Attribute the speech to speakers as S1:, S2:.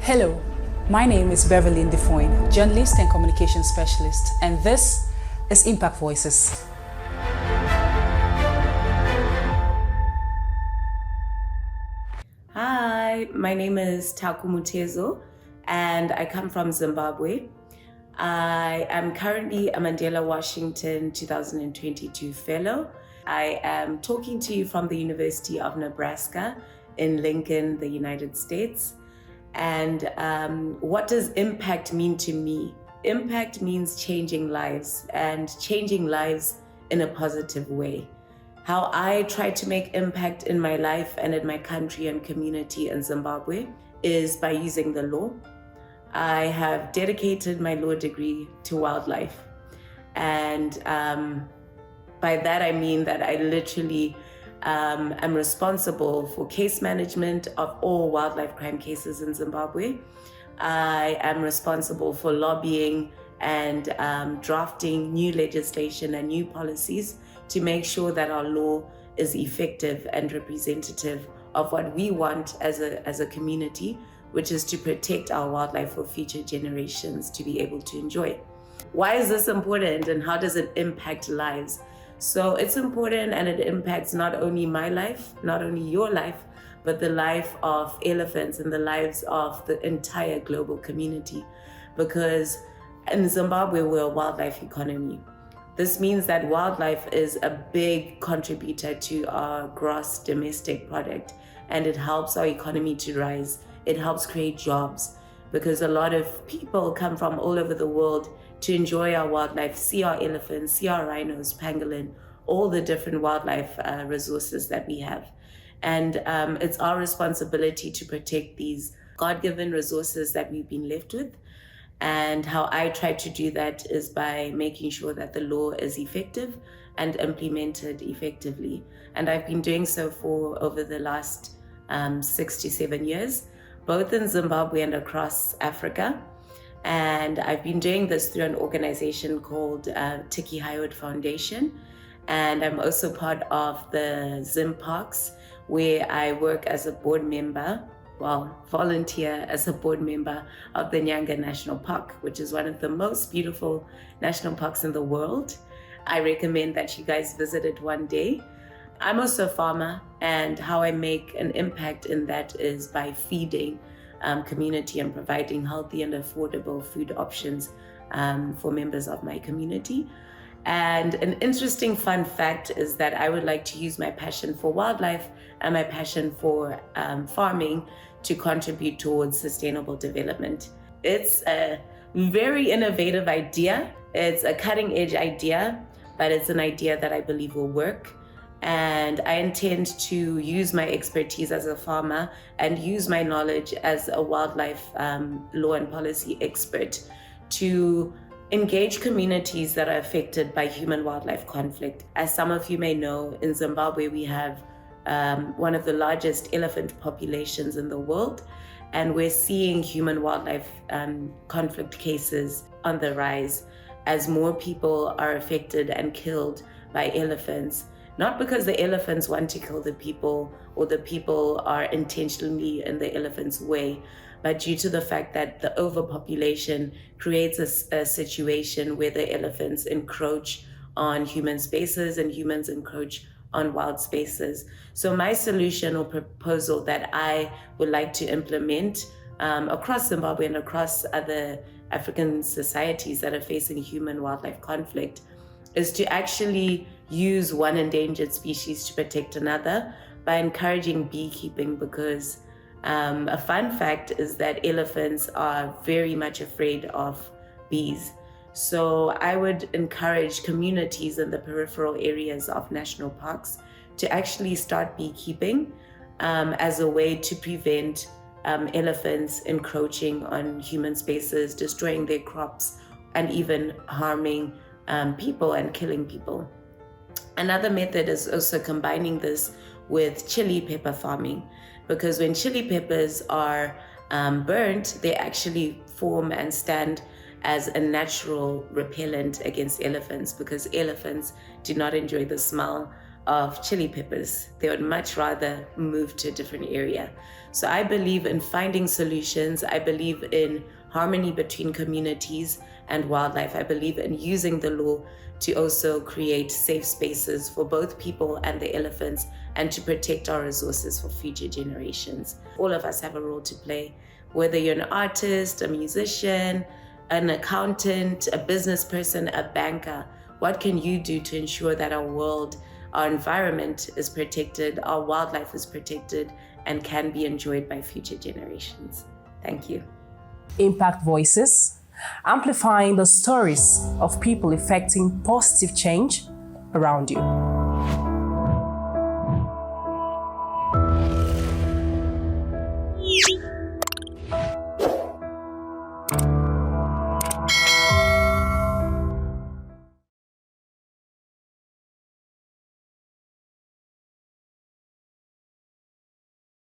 S1: Hello, my name is Beverly Ndefoyne, journalist and communication specialist, and this is Impact Voices.
S2: Hi, my name is Taku Mutezo, and I come from Zimbabwe. I am currently a Mandela Washington 2022 Fellow. I am talking to you from the University of Nebraska in Lincoln, the United States. And what does impact mean to me? Impact means changing lives, and changing lives in a positive way. How I try to make impact in my life and in my country and community in Zimbabwe is by using the law. I have dedicated my law degree to wildlife. And by that I mean that I literally am responsible for case management of all wildlife crime cases in Zimbabwe. I am responsible for lobbying and drafting new legislation and new policies to make sure that our law is effective and representative of what we want as a community, which is to protect our wildlife for future generations to be able to enjoy. Why is this important and how does it impact lives? So it's important and it impacts not only my life, not only your life, but the life of elephants and the lives of the entire global community. Because in Zimbabwe, we're a wildlife economy. This means that wildlife is a big contributor to our gross domestic product, and it helps our economy to rise. It helps create jobs because a lot of people come from all over the world to enjoy our wildlife, see our elephants, see our rhinos, pangolin, all the different wildlife resources that we have. And it's our responsibility to protect these God-given resources that we've been left with. And how I try to do that is by making sure that the law is effective and implemented effectively. And I've been doing so for over the last 6 to 7 years, both in Zimbabwe and across Africa. And I've been doing this through an organization called Tiki Highwood Foundation. And I'm also part of the Zim Parks, where I work as a board member, volunteer as a board member of the Nyanga National Park, which is one of the most beautiful national parks in the world. I recommend that you guys visit it one day. I'm also a farmer, and how I make an impact in that is by feeding community and providing healthy and affordable food options for members of my community. And an interesting fun fact is that I would like to use my passion for wildlife and my passion for farming to contribute towards sustainable development. It's a very innovative idea. It's a cutting edge idea, but it's an idea that I believe will work. And I intend to use my expertise as a farmer and use my knowledge as a wildlife law and policy expert to engage communities that are affected by human-wildlife conflict. As some of you may know, in Zimbabwe, we have one of the largest elephant populations in the world, and we're seeing human-wildlife conflict cases on the rise as more people are affected and killed by elephants. Not because the elephants want to kill the people or the people are intentionally in the elephant's way, but due to the fact that the overpopulation creates a situation where the elephants encroach on human spaces and humans encroach on wild spaces. So my solution or proposal that I would like to implement across Zimbabwe and across other African societies that are facing human-wildlife conflict is to actually use one endangered species to protect another by encouraging beekeeping, because a fun fact is that elephants are very much afraid of bees. So I would encourage communities in the peripheral areas of national parks to actually start beekeeping as a way to prevent elephants encroaching on human spaces, destroying their crops, and even harming people and killing people. Another method is also combining this with chili pepper farming, because when chili peppers are burnt, they actually form and stand as a natural repellent against elephants, because elephants do not enjoy the smell of chili peppers. They would much rather move to a different area. So I believe in finding solutions. I believe in harmony between communities and wildlife. I believe in using the law to also create safe spaces for both people and the elephants, and to protect our resources for future generations. All of us have a role to play, whether you're an artist, a musician, an accountant, a business person, a banker. What can you do to ensure that our world, our environment is protected, our wildlife is protected, and can be enjoyed by future generations? Thank you.
S3: Impact Voices, amplifying the stories of people effecting positive change around you.